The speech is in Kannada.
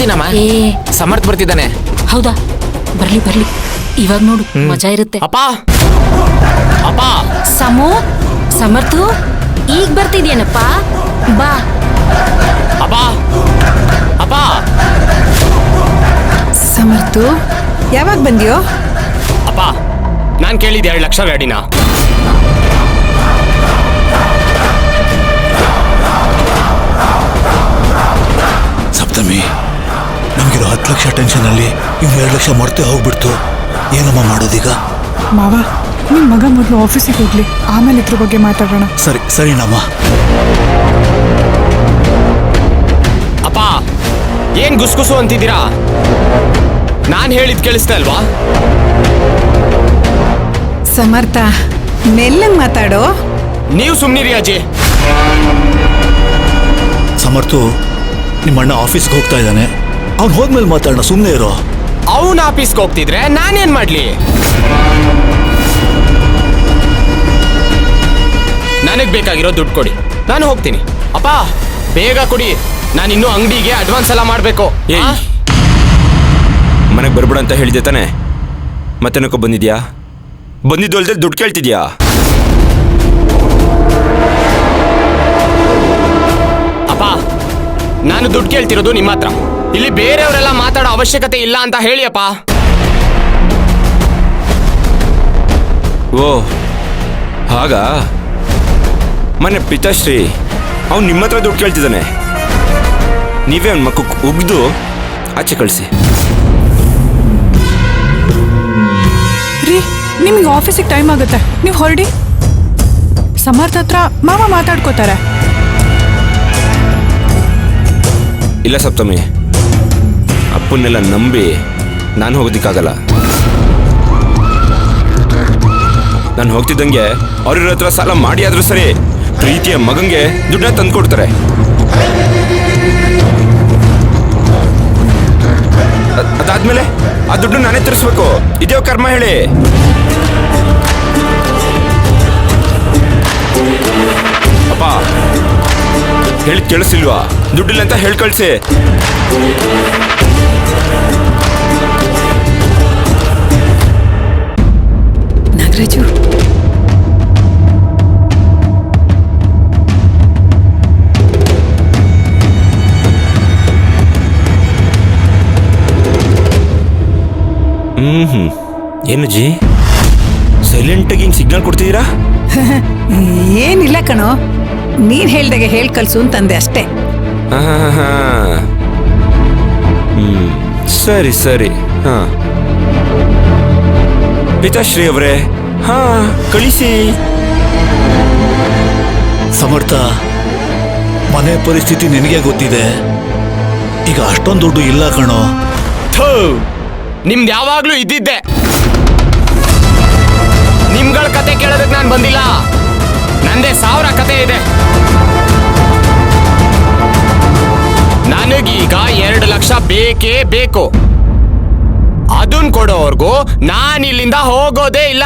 ಬರ್ತೀನಮ್ಮ. ಸಮರ್ಥ ಬರ್ತಿದ್ದಾನೆ. ಹೌದಾ, ಬರ್ಲಿ ಬರ್ಲಿ, ಇವಾಗ ನೋಡು ಮಜಾ ಇರುತ್ತೆ. ಅಪ್ಪ ಅಪ್ಪ ಸಮರ್ಥು ಈಗ ಬರ್ತಿದ್ಯೇನಪ್ಪ, ಬಾ. ಅಪ್ಪ ಅಪ್ಪ ಸಮರ್ಥು ಯಾವಾಗ ಬಂದ್ಯೋ? ಅಪ್ಪ ನಾನ್ ಕೇಳಿದ್ದೆ 2 ಲಕ್ಷ ಗಾಡಿನ. ಸಪ್ತಮಿ, ನಮಗಿರೋ 10 ಲಕ್ಷ ಟೆನ್ಷನಲ್ಲಿ ಇವ್ 2 ಲಕ್ಷ ಮರ್ತೆ ಹೋಗ್ಬಿಡ್ತು. ಏನಮ್ಮ ಮಾಡೋದೀಗ? ಮಾವ, ನಿಮ್ ಮಗ ಮೊದಲು ಆಫೀಸಿಗೆ ಹೋಗ್ಲಿ, ಆಮೇಲೆ ಇದ್ರ ಬಗ್ಗೆ ಮಾತಾಡೋಣ. ಸರಿನಮ್ಮ. ಅಪ್ಪ ಏನ್ ಗುಸ್ಗುಸು ಅಂತಿದ್ದೀರಾ? ನಾನ್ ಹೇಳಿದ್ ಕೇಳಿಸ್ತಾ ಅಲ್ವಾ? ಸಮರ್ಥ, ಮೆಲ್ಲಂಗ್ ಮಾತಾಡೋ. ನೀವು ಸುಮ್ನಿರಿ ಅಜ್ಜಿ. ಸಮರ್ಥು, ನಿಮ್ಮಣ್ಣ ಆಫೀಸ್ಗೆ ಹೋಗ್ತಾ ಇದ್ದಾನೆ, ಅವ್ನು ಹೋದ್ಮೇಲೆ ಮಾತಾಡೋಣ, ಸುಮ್ಮನೆ ಇರೋ. ಅವನ್ ಆಫೀಸ್ಗೆ ಹೋಗ್ತಿದ್ರೆ ನಾನೇನ್ ಮಾಡ್ಲಿ? ನನಗ್ ಬೇಕಾಗಿರೋ ದುಡ್ಡು ಕೊಡಿ, ನಾನು ಹೋಗ್ತೀನಿ. ಅಪ್ಪ ಬೇಗ ಕೊಡಿ, ನಾನು ಇನ್ನೂ ಅಂಗಡಿಗೆ ಅಡ್ವಾನ್ಸ್ ಎಲ್ಲ ಮಾಡ್ಬೇಕು. ಮನೆಗೆ ಬರ್ಬೇಡ ಅಂತ ಹೇಳಿದೆ ತಾನೆ, ಮತ್ತೇನಕ್ಕೋ ಬಂದಿದ್ಯಾ? ಬಂದಿದ್ದು ಅಲ್ದೆ ದುಡ್ಡು ಕೇಳ್ತಿದ್ಯಾ? ಅಪ್ಪ ನಾನು ದುಡ್ಡು ಕೇಳ್ತಿರೋದು ನಿಮ್ಮ ಹತ್ರ, ಇಲ್ಲಿ ಬೇರೆಯವರೆಲ್ಲ ಮಾತಾಡೋ ಅವಶ್ಯಕತೆ ಇಲ್ಲ ಅಂತ ಹೇಳಿ ಅಪ್ಪ. ಓ ಹಾಗಾ? ಮನೆ ಪಿತಾಶ್ರೀ ಅವ್ನು ನಿಮ್ಮ ಹತ್ರ ದುಡ್ಡು ಕೇಳ್ತಿದ್ದಾನೆ, ನೀವೇ ಅವ್ನ ಮಕ್ಕಕ್ಕೆ ಉಗ್ದು ಆಚೆ ಕಳಿಸಿ. ರೀ, ನಿಮ್ಗೆ ಆಫೀಸಿಗೆ ಟೈಮ್ ಆಗುತ್ತೆ, ನೀವು ಹೊರಡಿ. ಸಮರ್ಥ ಹತ್ರ ಮಾವ ಮಾತಾಡ್ಕೋತಾರೆ. ಇಲ್ಲ ಸಪ್ತಮಿ, ಅಪ್ಪನ್ನೆಲ್ಲ ನಂಬಿ ನಾನು ಹೋಗೋದಿಕ್ಕಾಗಲ್ಲ. ನಾನು ಹೋಗ್ತಿದ್ದಂಗೆ ಅವ್ರ ಹತ್ರ ಸಾಲ ಮಾಡಿ ಆದ್ರೂ ಸರಿ ಪ್ರೀತಿಯ ಮಗಂಗೆ ದುಡ್ಡನ್ನ ತಂದು ಕೊಡ್ತಾರೆ. ಅದಾದ್ಮೇಲೆ ಆ ದುಡ್ಡು ನಾನೇ ತರಿಸ್ಬೇಕು, ಇದೇ ಕರ್ಮ ಹೇಳಿ. ಅಪ್ಪ ಹೇಳಿ ಕೇಳಿಸಿಲ್ವಾ? ದುಡ್ಡಿಲ್ಲ ಅಂತ ಹೇಳಿ ಕಳ್ಸಿ. ನಾಗರಾಜು, ಏನು ಜಿ ಸೈಲೆಂಟಾಗಿ ಹಿಂಗೆ ಸಿಗ್ನಲ್ ಕೊಡ್ತಿದ್ದೀರಾ? ಏನಿಲ್ಲ ಕಣೋ, ನೀನ್ ಹೇಳ್ದಾಗೆ ಹೇಳ್ ಕಳ್ಸು ಅಂತಂದೆ ಅಷ್ಟೇ. ಸರಿ ಸರಿ. ಹಾ ಪಿತಾಶ್ರೀ ಅವರೇ, ಹಾ ಕಳಿಸಿ. ಸಮರ್ಥ, ಮನೆ ಪರಿಸ್ಥಿತಿ ನಿನಗೆ ಗೊತ್ತಿದೆ, ಈಗ ಅಷ್ಟೊಂದು ದುಡ್ಡು ಇಲ್ಲ ಕಣೋ. ನಿಮ್ದು ಯಾವಾಗ್ಲೂ ಇದ್ದಿದ್ದೆ. ನಿಮ್ಗಳ ಕತೆ ಕೇಳೋದಕ್ಕೆ ನಾನು ಬಂದಿಲ್ಲ, ನಂದೇ 1000 ಕತೆ ಇದೆ. ನನಗೀಗ 2 ಲಕ್ಷ ಬೇಕೇ ಬೇಕು. ಅದನ್ ಕೊಡೋವರೆಗೂ ನಾನಿಲ್ಲಿಂದ ಹೋಗೋದೇ ಇಲ್ಲ.